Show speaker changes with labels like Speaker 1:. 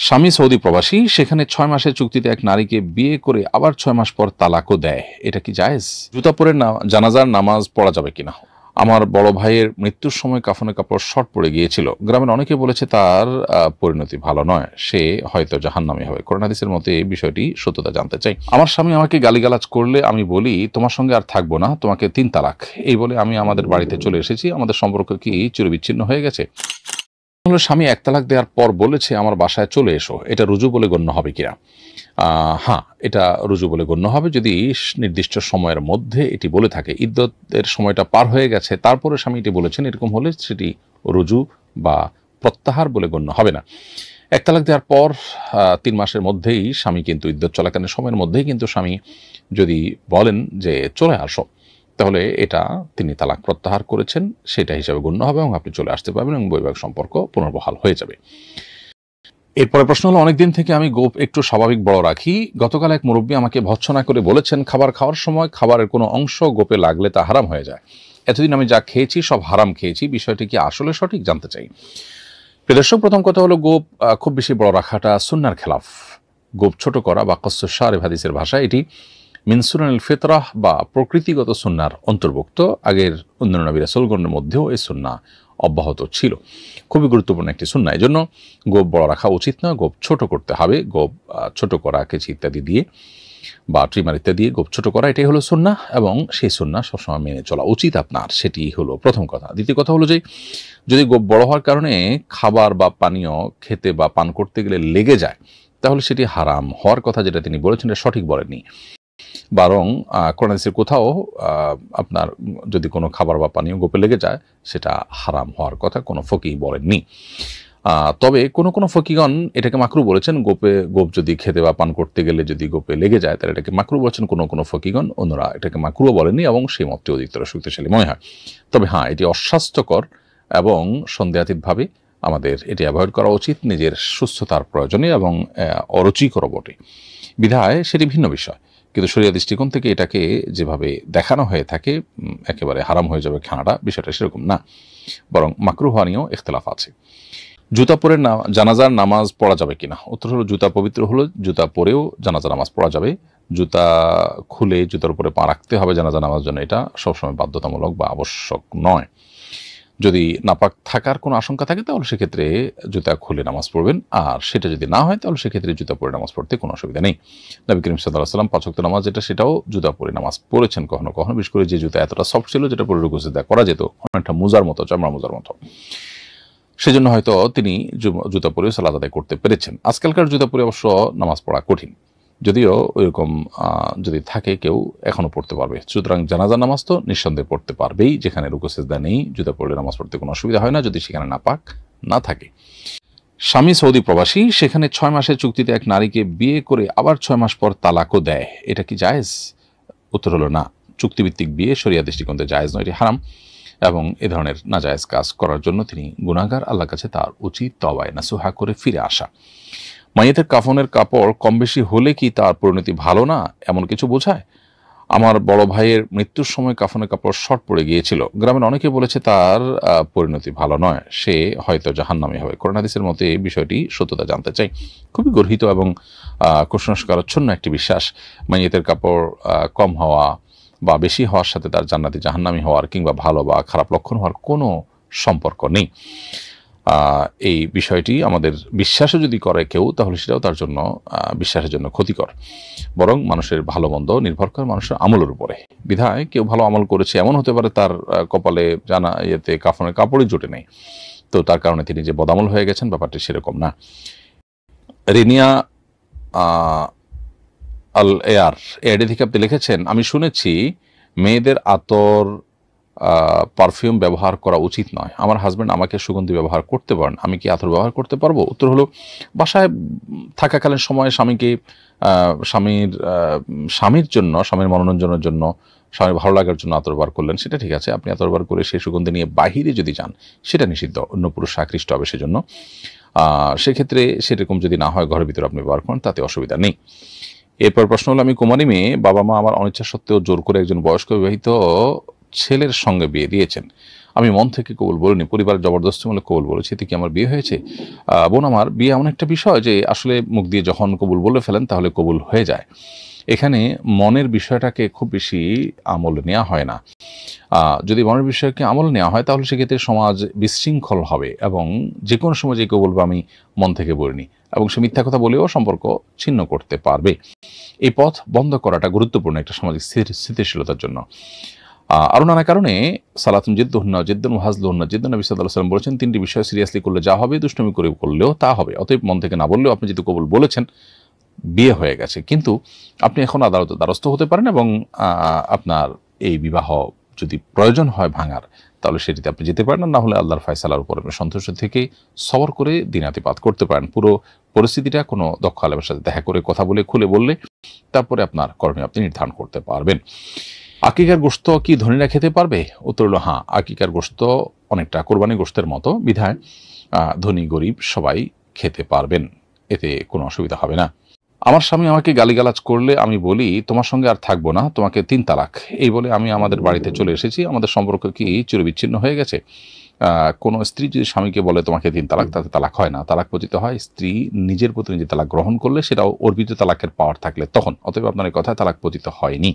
Speaker 1: স্বামী সৌদি প্রবাসী, সেখানে 6 মাসের চুক্তিতে এক নারীকে বিয়ে করে আবার 6 মাস পর তালাকও দেয়। এটা কি জায়েজ? জুতা পরে জানাজার নামাজ পড়া যাবে কিনা? আমার বড় ভাইয়ের মৃত্যুর সময় কাফনের কাপড় শর্ট পড়ে গিয়েছিল। গ্রামের অনেকে বলেছে তার পরিণতি ভালো নয়, সে হয়তো জাহান্নামী হবে। কোরআন হাদিসের মতে এই বিষয়টি সত্যতা জানতে চাই। আমার স্বামী আমাকে গালিগালাজ করলে আমি বলি, তোমার সঙ্গে আর থাকবো না, তোমাকে 3 তালাক। এই বলে আমি আমাদের বাড়িতে চলে এসেছি। আমাদের সম্পর্ক কি চিরবিচ্ছিন্ন হয়ে গেছে? স্বামী 1 তালাক দেওয়ার পর বলেছে আমার বাসায় চলে এসো, এটা রুজু বলে গণ্য হবে কিনা? হ্যাঁ, এটা রুজু বলে গণ্য হবে যদি নির্দিষ্ট সময়ের মধ্যে এটি বলে থাকে। ইদ্দতের সময়টা পার হয়ে গেছে, তারপরে স্বামী এটি বলেছেন, এরকম হলে সেটি রুজু বা প্রত্যাহার বলে গণ্য হবে না। 1 তালাক দেওয়ার পর 3 মাসের মধ্যেই স্বামী কিন্তু ইদ্দত চলাকালীন সময়ের মধ্যেই কিন্তু স্বামী যদি বলেন যে চলে আসো, তাহলে এটা তিনি তালাক প্রত্যাহার করেছেন সেটা হিসাবে গণ্য হবে এবং আপনি চলে আসতে পারবেন এবং বৈবাহিক সম্পর্ক পুনর্বহাল হয়ে যাবে। এরপরে প্রশ্ন হলো, অনেকদিন থেকে আমি গোপ একটু স্বাভাবিক বড় রাখি। গতকাল এক মুরব্বী আমাকে ভৎসনা করে বলেছেন খাবার খাওয়ার সময় খাবারের কোনো অংশ গোপে লাগলে তা হারাম হয়ে যায়। এতদিন আমি যা খেয়েছি সব হারাম খেয়েছি, বিষয়টি কি আসলে সঠিক জানতে চাই। দর্শক, প্রথম কথা হলো গোপ খুব বেশি বড় রাখাটা সুন্নাহর খেলাফ। গোপ ছোট করা বা কসসুস শারিব হাদিসের ভাষায় এটি মিন সুনানিল ফিতরাহ বা প্রকৃতিগত সুন্নাহর অন্তর্ভুক্ত। আগের অন্যান্য নবী রাসূলগণের মধ্যেও এই সুন্নাহ অব্যাহত ছিল। খুবই গুরুত্বপূর্ণ একটি সুন্নাহ। এই জন্য গোপ বড় রাখা উচিত নয়, গোপ ছোট করতে হবে। গোপ ছোট করা, কেচি ইত্যাদি দিয়ে বা ট্রিমার ইত্যাদি দিয়ে গোপ ছোট করা, এটাই হলো সুন্নাহ এবং সেই সুন্নাহ সবসময় মেনে চলা উচিত আপনার। সেটি হলো প্রথম কথা। দ্বিতীয় কথা হলো যে যদি গোপ বড় হওয়ার কারণে খাবার বা পানীয় খেতে বা পান করতে গেলে লেগে যায়, তাহলে সেটি হারাম হওয়ার কথা যেটা তিনি বলেছেন এটা সঠিক বলেননি। বরং কোরআন হাদিসের কোথাও আপনার যদি কোনো খাবার বা পানীয় গোপে লেগে যায় সেটা হারাম হওয়ার কথা কোনো ফকিহ বলেননি। তবে কোনো ফকিগণ এটাকে মাকরু বলেছেন। গোপ যদি খেতে বা পান করতে গেলে যদি গোপে লেগে যায় তাহলে এটাকে মাকরু বলেছেন কোনো ফকিগণ, অন্যরা এটাকে মাকরুও বলেননি এবং সেই মতটি অধিকতর শক্তিশালী মনে হয়। তবে হ্যাঁ, এটি অস্বাস্থ্যকর এবং সন্দেহাতীতভাবে আমাদের এটি অ্যাভয়েড করা উচিত নিজের সুস্থতার প্রয়োজনে এবং অরুচিকর বটে বিধায় সেটি ভিন্ন বিষয়। কিন্তু শরিয়া দৃষ্টিকোণ থেকে এটাকে যেভাবে দেখানো হয়ে থাকে একেবারে হারাম হয়ে যাবে খানাটা, বিষয়টা সেরকম না, বরং মাকরুহ হওয়া নিয়েও ইখতিলাফ আছে। জুতা পরে জানাজার নামাজ পড়া যাবে কিনা? উত্তর হলো জুতা পবিত্র হলো, জুতা পরেও জানাজার নামাজ পড়া যাবে। জুতা খুলে জুতার উপরে পা রাখতে হবে জানাজা নামাজ জন্য, এটা সবসময় বাধ্যতামূলক বা আবশ্যক নয়। যদি নাপাক থাকার কোনো আশঙ্কা থাকে তাহলে সেক্ষেত্রে জুতা খুলে নামাজ পড়বেন, আর সেটা যদি না হয় তাহলে সেক্ষেত্রে জুতা পরে নামাজ পড়তে কোনো অসুবিধা নেই। নবী করিম সাল্লাল্লাহু আলাইহি ওয়াসাল্লাম 5 ওয়াক্ত নামাজ যেটা সেটাও জুতা পরে নামাজ পড়েছেন কখনো কখনো, বিশেষ করে যে জুতা এতটা সফট ছিল যেটা পরে রুকু সিজদা করা যেত, অনেকটা মোজার মতো, চামড়া মোজার মতো, সেজন্য হয়তো তিনি জুতা পরে সালাত আদায় করতে পেরেছেন। আজকালকার জুতা পরে অবশ্য নামাজ পড়া কঠিন, যদিও ওইরকম যদি থাকে কেউ এখনও পড়তে পারবে। সুতরাং জানাজা নামাজ তো নিঃসন্দেহে পড়তে পারবেই, যেখানে রুকু সিজদা নেই জুতা পরলে নামাজ পড়তে কোনো অসুবিধা হয় না যদি সেখানে নাপাক না থাকে। স্বামী সৌদি প্রবাসী, সেখানে 6 মাসের চুক্তিতে এক নারীকে বিয়ে করে আবার 6 মাস পর তালাকও দেয়। এটা কি জায়েজ? উত্তর হলো না। চুক্তিভিত্তিক বিয়ে শরিয়া দৃষ্টিকোণ থেকে জায়েজ নয়, এটি হারাম এবং এ ধরনের নাজায়েজ কাজ করার জন্য তিনি গুনাহগার। আল্লাহর কাছে তার উচিত তওবায়ে নাসুহা করে ফিরে আসা। মাইয়াতের কাফনের কাপড় কম বেশি হলে কি তার পরিণতি ভালো না এমন কিছু বোঝায়? আমার বড় ভাইয়ের মৃত্যুর সময় কাফনের কাপড় শর্ট পড়ে গিয়েছিল। গ্রামের অনেকে বলেছে তার পরিণতি ভালো নয়, সে হয়তো জাহান্নামী হবে। কোরআন হাদিসের মতে এই বিষয়টি সত্যতা জানতে চাই। খুবই গর্হিত এবং কুসংস্কারাচ্ছন্ন একটি বিশ্বাস। মাইয়াতের কাপড় কম হওয়া বা বেশি হওয়ার সাথে তার জান্নাতি জাহান্নামী হওয়ার কিংবা ভালো বা খারাপ লক্ষণ হওয়ার কোনো সম্পর্ক নেই। এই বিষয়টি আমাদের বিশ্বাসও যদি করে কেউ তাহলে সেটাও তার জন্য বিশ্বাসের জন্য ক্ষতিকর। বরং মানুষের ভালো মন্দ নির্ভর করে মানুষের আমলের উপরে। বিধায় কেউ ভালো আমল করেছে, এমন হতে পারে তার কপালে কাফনের কাপড়ই জোটে নেই, তো তার কারণে তিনি যে বদামল হয়ে গেছেন ব্যাপারটি সেরকম না। রিনিয়া আল এয়ার এডি থেকে আপনি লিখেছেন, আমি শুনেছি মেয়েদের আতর পারফিউম ব্যবহার করা উচিত নয়। আমার হাজব্যান্ড আমাকে সুগন্ধি ব্যবহার করতে পারেন, আমি কি আতর ব্যবহার করতে পারবো? উত্তর হলো, বাসায় থাকাকালীন সময়ে স্বামীকে স্বামীর জন্য, স্বামীর মনোরঞ্জনের জন্য, স্বামীর ভালো লাগার জন্য আতর ব্যবহার করলেন, সেটা ঠিক আছে। আপনি আতর ব্যবহার করে সেই সুগন্ধি নিয়ে বাহিরে যদি যান সেটা নিষিদ্ধ, অন্য পুরুষ আকৃষ্ট হবে সেজন্য। সেক্ষেত্রে সেরকম যদি না হয় ঘরের ভিতরে আপনি ব্যবহার করেন তাতে অসুবিধা নেই। এরপর প্রশ্ন হলো, আমি কুমারী মেয়ে, বাবা মা আমার অনিচ্ছা সত্ত্বেও জোর করে একজন বয়স্ক বিবাহিত ছেলের সঙ্গে বিয়ে দিয়েছেন। আমি মন থেকে কবুল বলিনি, পরিবারের জবরদস্তিমূলক কবুল বলেছি, এতে কি আমার বিয়ে হয়েছে? বোন আমার, বিয়ে এমন একটা বিষয় যে আসলে মুখ দিয়ে যখন কবুল বলে ফেলেন তাহলে কবুল হয়ে যায়। এখানে মনের বিষয়টাকে খুব বেশি আমল নেওয়া হয় না। যদি মনের বিষয়কে আমল নেওয়া হয় তাহলে সেক্ষেত্রে সমাজ বিশৃঙ্খল হবে এবং যে কোনো সময় যে কেউ বলবে আমি মন থেকে বলিনি, এবং সে মিথ্যা কথা বলেও সম্পর্ক ছিন্ন করতে পারবে। এই পথ বন্ধ করাটা গুরুত্বপূর্ণ একটা সামাজিক স্থিতিশীলতার জন্য। আরও নানা কারণে সালাতুন জিদ্দুহুন্না জিদ্দুন হাজলুহুন্না জিদ্দুন, নবী সাল্লাল্লাহু আলাইহি ওয়াসাল্লাম বলেছেন, তিনটি বিষয় সিরিয়াসলি করলে যা হবে, দুষ্টুমি করে করলেও তা হবে। অতএব মন থেকে না বললেও আপনি যেহেতু কবুল বলেছেন, বিয়ে হয়ে গেছে। কিন্তু আপনি এখন আদালতের দ্বারস্থ হতে পারেন এবং আপনার এই বিবাহ যদি প্রয়োজন হয় ভাঙার, তাহলে সেটিতে আপনি যেতে পারেন, না হলে আল্লাহর ফয়সালার উপর আপনি সন্তুষ্ট থেকে সবর করে দিনাতিপাত করতে পারেন। পুরো পরিস্থিতিটা কোনো দক্ষ আলেমের সাথে দেখা করে কথা বলে খুলে বললে তারপরে আপনার করণীয় আপনি নির্ধারণ করতে পারবেন। আকিকার গোশত কি ধনীরা খেতে পারবে? উত্তর হলো হ্যাঁ, আকিকার গোশত অনেকটা কোরবানি গোশতের মতো, বিধায় ধনী গরিব সবাই খেতে পারবেন, এতে কোনো অসুবিধা হবে না। আমার স্বামী আমাকে গালিগালাজ করলে আমি বলি তোমার সঙ্গে আর থাকবো না, তোমাকে 3 তালাক। এই বলে আমি আমাদের বাড়িতে চলে এসেছি। আমাদের সম্পর্ক কি চিরবিচ্ছিন্ন হয়ে গেছে? কোনো স্ত্রী যদি স্বামীকে বলে তোমাকে 3 তালাক, তাতে তালাক হয় না, তালাক পতিত হয় স্ত্রী নিজের প্রতি নিজে তালাক গ্রহণ করলে, সেটাও অর্পিত তালাকের পাওয়ার থাকলে তখন। অতএব আপনার এই কথায় তালাক পতিত হয়নি।